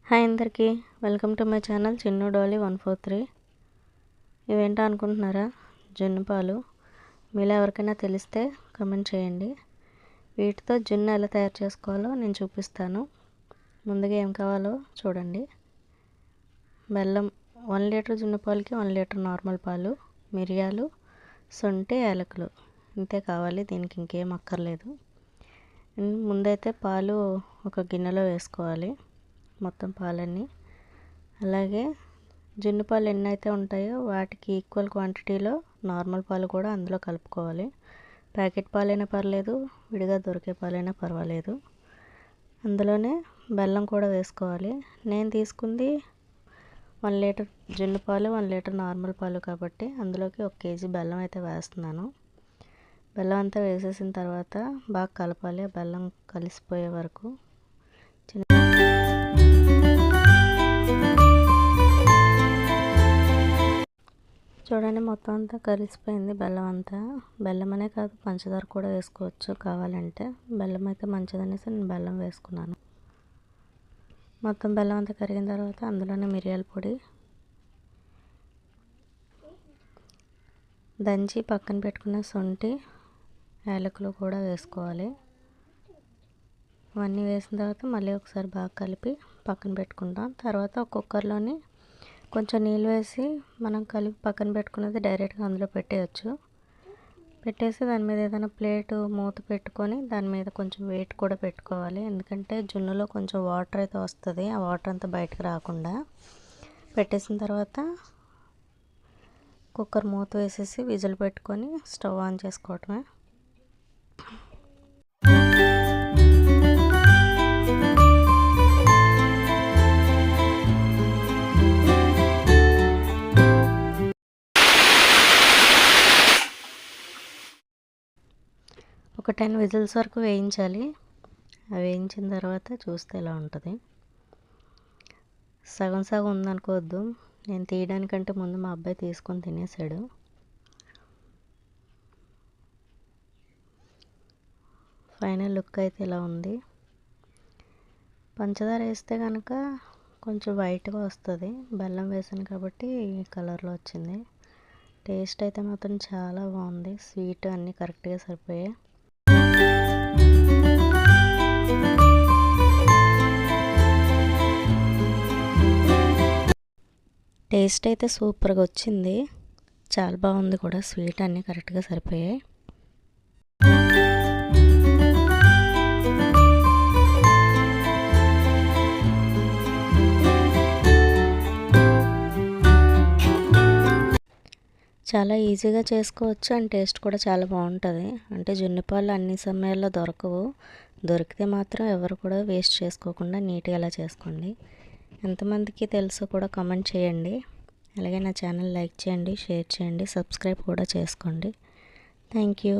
Hi అందరికీ, welcome to my channel Chinnu Dolly 143. ఇవేంటో అనుకుంటున్నారా? జున్ను పాలు. మీలో ఎవరికైనా తెలిస్తే కమెంట్ చేయండి. వీటితో జున్ను ఎలా తయారు చేసుకోవాలో నేను చూపిస్తాను. ముందుగా ఏం కావాలో చూడండి. బెల్లం 1 లీటర్ జున్ను పాలకి 1 లీటర్ నార్మల్ పాలు, మిరియాలు, శొంఠి, యాలకులు ఇంతే కావాలి. దీనికి ఇంకేం అక్కర్లేదు. ముందైతే పాలు ఒక గిన్నెలో వేసుకోవాలి, మొత్తం పాలన్నీ. అలాగే జున్ను పాలు ఎన్నైతే ఉంటాయో వాటికి ఈక్వల్ క్వాంటిటీలో నార్మల్ పాలు కూడా అందులో కలుపుకోవాలి. ప్యాకెట్ పాలైనా పర్లేదు, విడిగా దొరికే పాలైనా పర్వాలేదు. అందులోనే బెల్లం కూడా వేసుకోవాలి. నేను తీసుకుంది 1 లీటర్ జున్ను పాలు, 1 లీటర్ నార్మల్ పాలు కాబట్టి అందులోకి 1 కేజీ బెల్లం అయితే వేస్తున్నాను. బెల్లం అంతా వేసేసిన తర్వాత బాగా కలపాలి, బెల్లం కలిసిపోయే వరకు. చూడండి, మొత్తం అంతా కలిసిపోయింది బెల్లం అంతా. బెల్లం అనే కాదు, పంచదార కూడా వేసుకోవచ్చు కావాలంటే. బెల్లం అయితే మంచిదనేసి నేను బెల్లం వేసుకున్నాను. మొత్తం బెల్లం అంతా కరిగిన తర్వాత అందులోనే మిరియాల పొడి, దంచి పక్కన పెట్టుకున్న శొంఠి, యాలకులు కూడా వేసుకోవాలి. అవన్నీ వేసిన తర్వాత మళ్ళీ ఒకసారి బాగా కలిపి పక్కన పెట్టుకుంటాం. తర్వాత ఒక కుక్కర్లోని కొంచెం నీళ్ళు వేసి మనం కలిపి పక్కన పెట్టుకున్నది డైరెక్ట్గా అందులో పెట్టేయచ్చు. పెట్టేసి దాని మీద ఏదైనా ప్లేటు మూత పెట్టుకొని దాని మీద కొంచెం వెయిట్ కూడా పెట్టుకోవాలి. ఎందుకంటే జున్నులో కొంచెం వాటర్ అయితే వస్తుంది, ఆ వాటర్ అంతా బయటకు రాకుండా. పెట్టేసిన తర్వాత కుక్కర్ మూత వేసేసి విజిల్ పెట్టుకొని స్టవ్ ఆన్ చేసుకోవటమే. ఒక 10 విజిల్స్ వరకు వేయించాలి. అవి వేయించిన తర్వాత చూస్తే ఇలా ఉంటుంది. సగం సగం ఉందనుకోవద్దు. నేను తీయడానికంటే ముందు మా అబ్బాయి తీసుకొని తినేసాడు. ఫైనల్ లుక్ అయితే ఇలా ఉంది. పంచదార వేస్తే కనుక కొంచెం వైట్గా వస్తుంది. బెల్లం వేసాను కాబట్టి ఈ కలర్లో వచ్చింది. టేస్ట్ అయితే మాత్రం చాలా బాగుంది. స్వీట్ అన్నీ కరెక్ట్గా సరిపోయాయి. టేస్ట్ అయితే సూపర్గా వచ్చింది, చాలా బాగుంది కూడా. స్వీట్ అన్నీ కరెక్ట్గా సరిపోయాయి. చాలా ఈజీగా చేసుకోవచ్చు అండ్ టేస్ట్ కూడా చాలా బాగుంటుంది. అంటే జున్ను పాలు అన్ని సమయాల్లో దొరకవు. దొరికితే మాత్రం ఎవరు కూడా వేస్ట్ చేసుకోకుండా నీట్గా అలా చేసుకోండి. ఎంతమందికి తెలుసో కూడా కామెంట్ చేయండి. అలాగే నా ఛానల్ లైక్ చేయండి, షేర్ చేయండి, సబ్స్క్రైబ్ కూడా చేసుకోండి. Thank you.